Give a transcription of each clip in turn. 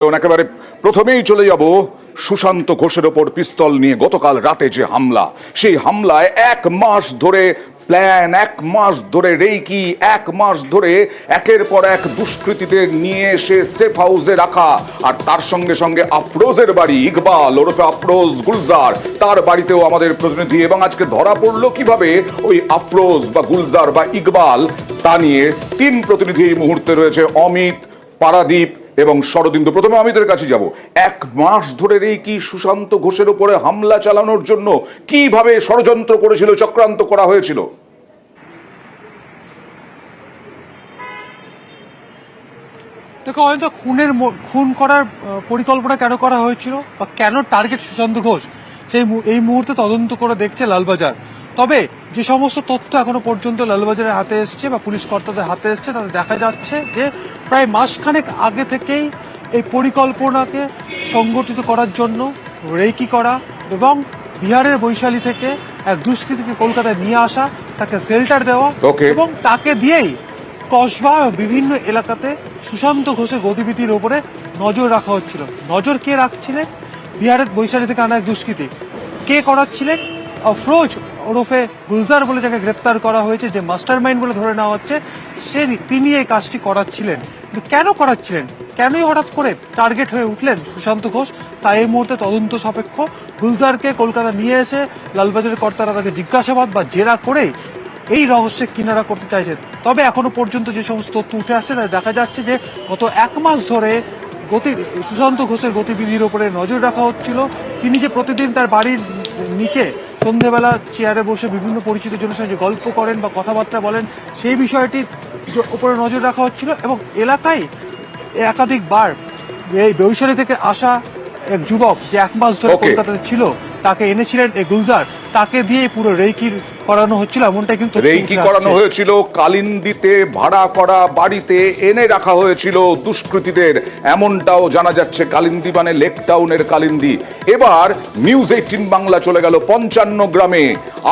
একেবারে প্রথমেই চলে যাব সুশান্ত ঘোষের ওপর পিস্তল নিয়ে গতকাল রাতে যে হামলা, সেই হামলায় এক মাস ধরে প্ল্যান, এক মাস ধরে রেকি, এক মাস ধরে একের পর এক দুষ্কৃতীদের নিয়ে এসে সেফ হাউসে রাখা, আর তার সঙ্গে সঙ্গে আফরোজের বাড়ি, ইকবাল ওরফে আফরোজ গুলজার, তার বাড়িতেও আমাদের প্রতিনিধি। এবং আজকে ধরা পড়লো কিভাবে ওই আফরোজ বা গুলজার বা ইকবাল, তা নিয়ে তিন প্রতিনিধি এই মুহূর্তে রয়েছে, অমিত, পারাদীপ এবং শরদিন্দু। প্রথমে অমিতের কাছে যাব। এক মাস ধরে কি সুশান্ত ঘোষের উপরে হামলা চালানোর জন্য কিভাবে ষড়যন্ত্র করেছিল, চক্রান্ত করা হয়েছিল? দেখো, হয়তো খুন করার পরিকল্পনা কেন করা হয়েছিল বা কেন টার্গেট সুশান্ত ঘোষ, এই মুহূর্তে তদন্ত করে দেখছে লালবাজার। তবে যে সমস্ত তথ্য এখনো পর্যন্ত লালবাজারের হাতে এসছে বা পুলিশ কর্তাদের হাতে এসছে, তাতে দেখা যাচ্ছে যে প্রায় মাসখানেক আগে থেকেই এই পরিকল্পনাকে সংগঠিত করার জন্য রেকি করা এবং বিহারের বৈশালী থেকে এক দুষ্কৃতীকে কলকাতায় নিয়ে আসা, তাকে শেল্টার দেওয়া এবং তাকে দিয়েই কসবা বিভিন্ন এলাকাতে সুশান্ত ঘোষের গতিবিধির ওপরে নজর রাখা হচ্ছিল। নজর কে রাখছিলেন? বিহারের বৈশালী থেকে আনা এক দুষ্কৃতী। কে করাচ্ছিলেন? আফরোজ ওরফে গুলজার বলে যাকে গ্রেপ্তার করা হয়েছে, যে মাস্টার মাইন্ড বলে ধরে নেওয়া হচ্ছে, তিনি এই কাজটি করাচ্ছিলেন। কিন্তু কেন করাচ্ছিলেন, কেনই হঠাৎ করে টার্গেট হয়ে উঠলেন সুশান্ত ঘোষ, তা এই মুহূর্তে তদন্ত সাপেক্ষ। গুলজারকে কলকাতা নিয়ে এসে লালবাজারের কর্তারা তাকে জিজ্ঞাসাবাদ বা জেরা করে এই রহস্যের কিনারা করতে চাইছেন। তবে এখনো পর্যন্ত যে সমস্ত তথ্য উঠে আসছে, তাতে দেখা যাচ্ছে যে গত এক মাস ধরে সুশান্ত ঘোষের গতিবিধির উপরে নজর রাখা হচ্ছিল। তিনি যে প্রতিদিন তার বাড়ির নিচে সন্ধেবেলা চেয়ারে বসে বিভিন্ন পরিচিত জনের সঙ্গে গল্প করেন বা কথাবার্তা বলেন, সেই বিষয়টির উপরে নজর রাখা হচ্ছিল। এবং এলাকায় একাধিকবার এই বৈশালী থেকে আসা এক যুবক, যে এক মাস ধরে কলকাতাতে ছিল, তাকে এনেছিলেন এই গুলজার, তাকে দিয়ে পুরো রেকি করানো হচ্ছিল। এমনটাই কিন্তু রেকি করানো হয়েছিল। কালিন্দিতে ভাড়া করা বাড়িতে এনে রাখা হয়েছিল দুষ্কৃতীদের, এমনটাও জানা যাচ্ছে। কালিন্দি মানে লেক টাউনের কালিন্দি। এবার নিউজ 18 বাংলা চলে গেল 55 গ্রামে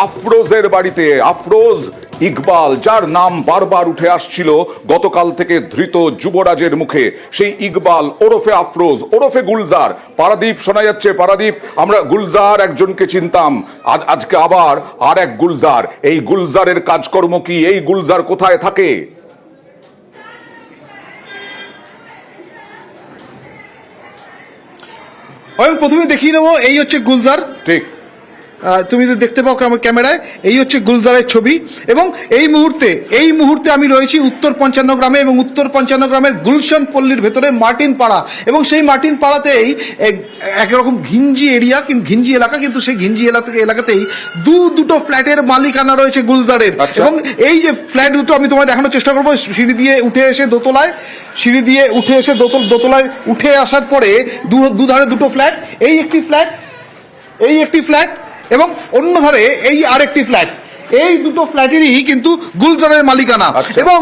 আফরোজের বাড়িতে। আফরোজ ইকবাল, যার নাম বারবার উঠে আসছিল গতকাল থেকে ধৃত যুবরাজের মুখে, সেই ইকবাল ওরফে আফরোজ ওরফে গুলজার। পারাদীপ শোনা যাচ্ছে, পারাদীপ, আমরা গুলজার একজনকে চিনতাম, আজকে আবার আর এক গুলজার। এই গুলজারের কাজকর্ম কি? এই গুলজার কোথায় থাকে? আমি প্রথমে দেখিয়ে নেবো, এই হচ্ছে গুলজার। ঠিক, তুমি দেখতে পাও ক্যামেরায়, এই হচ্ছে গুলজারের ছবি। এবং এই মুহূর্তে আমি রয়েছি উত্তর 55 গ্রামে, এবং উত্তর 55 গ্রামের গুলশান পল্লীর ভেতরে মার্টিন পাড়া। এবং সেই মার্টিন পাড়াতেই একরকম ঘিঞ্জি এরিয়া, কিন্তু ঘিঞ্জি এলাকা, কিন্তু সেই ঘিঞ্জি এলাকাতেই দুটো ফ্ল্যাটের মালিকানা রয়েছে গুলজারের। এবং এই যে ফ্ল্যাট দুটো আমি তোমায় দেখানোর চেষ্টা করবো। সিঁড়ি দিয়ে উঠে এসে দোতলায় উঠে আসার পরে দুধারে দুটো ফ্ল্যাট, এই একটি ফ্ল্যাট এবং অন্য ধারে এই আরেকটি ফ্ল্যাট। এই দুটো ফ্ল্যাটেরই কিন্তু গুলজারের মালিকানা। এবং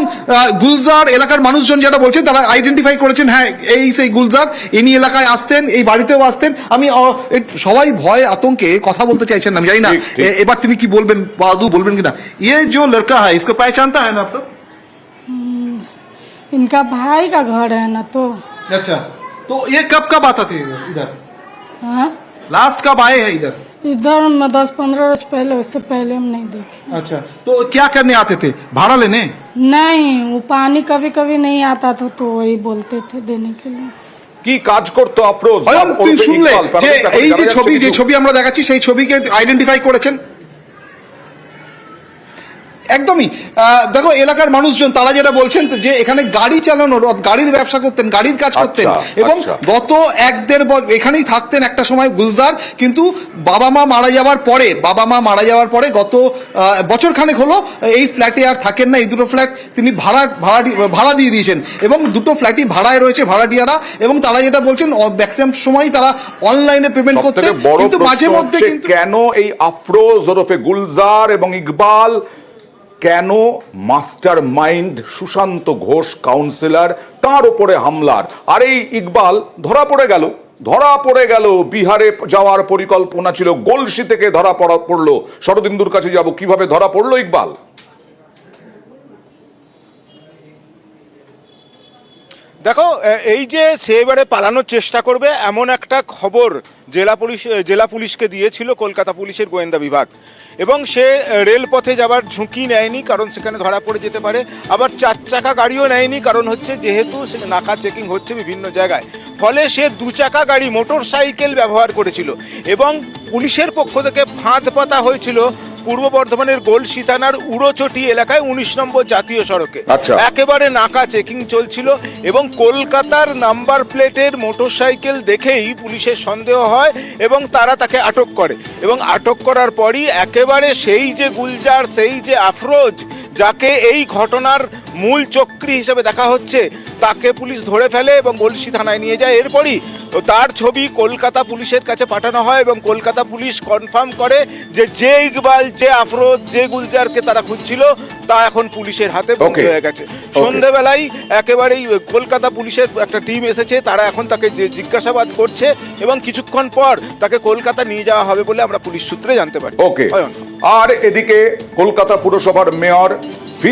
গুলজার এলাকার মানুষজন যেটা বলছেন, তারা আইডেন্টিফাই করেছেন, হ্যাঁ এই সেই গুলজার, ইনি এলাকায় আসতেন, এই বাড়িতেও আসতেন। আমি সবাই ভয় আতঙ্কে কথা বলতে চাইছেন না, আমি জানি না এবার তিনি কি বলবেন, বাদু বলবেন কিনা। ये जो लड़का है इसको पहचानता है ना आप? तो इनका भाई का घर है ना। तो अच्छा, तो ये कब आता थे इधर? हाँ, लास्ट कब आए हैं इधर? इधर 10-15 वर्ष पहले, उससे पहले हम नहीं देखे। अच्छा, तो क्या करने आते थे? भाड़ा लेने? नहीं, वो पानी कभी कभी नहीं आता था, तो वही बोलते थे देने के लिए। কি কাজ করতো আফরোজ? শুনলে যে এই যে ছবি আমরা দেখাচ্ছি, সেই ছবিকে আইডেন্টিফাই করেছেন একদমই। দেখো, এলাকার মানুষজন তারা যেটা বলছেন যে এখানে গাড়ি চালানোর, গাড়ির ব্যবসা করতেন, গাড়ির কাজ করতেন। এবং গত 1-1.5 বছর এখানেই থাকতেন একটা সময় গুলজার। কিন্তু বাবা মা মারা যাওয়ার পরে গত বছরখানেক হলো এই ফ্ল্যাটে আর থাকেন না। এই দুটো ফ্ল্যাট তিনি ভাড়া দিয়ে দিয়েছেন, এবং দুটো ফ্ল্যাটই ভাড়ায় রয়েছে ভাড়াটিয়ারা। এবং তারা যেটা বলছেন, ম্যাক্সিমাম সময় তারা অনলাইনে পেমেন্ট করতেন, কিন্তু মাঝে মধ্যে কেন এই আফরোজ ওরফে গুলজার এবং ইকবাল, কেন master mind Sushanta Ghosh councillor, তার উপরে হামলার? আর এই ইকবাল ধরা পড়ে গেল বিহারে যাওয়ার পরিকল্পনা ছিল, গলসি থেকে ধরা পড়লো। শরদিন্দুর কাছে যাব, কিভাবে ধরা পড়লো ইকবাল? দেখো এই যে সে এবারে পালানোর চেষ্টা করবে এমন একটা খবর জেলা পুলিশকে দিয়েছিল কলকাতা পুলিশের গোয়েন্দা বিভাগ, এবং সে রেলপথে যাবার ঝুঁকি নেয়নি কারণ সেখানে ধরা পড়ে যেতে পারে, আবার 4 চাকা গাড়িও নেয়নি কারণ হচ্ছে যেহেতু নাকা চেকিং হচ্ছে বিভিন্ন জায়গায়, ফলে সে 2 চাকা গাড়ি মোটর সাইকেল ব্যবহার করেছিল এবং পুলিশের পক্ষ থেকে ফাঁদ পাতা হয়েছিল পূর্ব বর্ধমানের গোলসি থানার উড়োচটি এলাকায় 19 নম্বর জাতীয় সড়কে। আচ্ছা। একেবারে নাকা চেকিং চলছিল এবং কলকাতার নাম্বার প্লেটের মোটরসাইকেল দেখেই পুলিশের সন্দেহ হয় এবং তারা তাকে আটক করে, এবং আটক করার পরই একেবারে সেই যে গুলজার, সেই যে আফরোজ, যাকে এই ঘটনার মূল চক্রী হিসেবে দেখা হচ্ছে, তাকে পুলিশ ধরে ফেলে এবং গলসি থানায় নিয়ে যায়। এরপরই তার ছবি কলকাতা পুলিশের কাছে পাঠানো হয় এবং কলকাতা পুলিশ কনফার্ম করে যে ইকবাল, যে আফরোজ, যে গুলজারকে তারা খুঁজছিল তা এখন পুলিশের হাতে বন্দী হয়ে গেছে। সন্ধ্যেবেলায় একেবারেই কলকাতা পুলিশের একটা টিম এসেছে, তারা এখন তাকে জিজ্ঞাসাবাদ করছে এবং কিছুক্ষণ পর তাকে কলকাতা নিয়ে যাওয়া হবে বলে আমরা পুলিশ সূত্রে জানতে পারি। ওকে। আর এদিকে কলকাতা পুরসভার মেয়র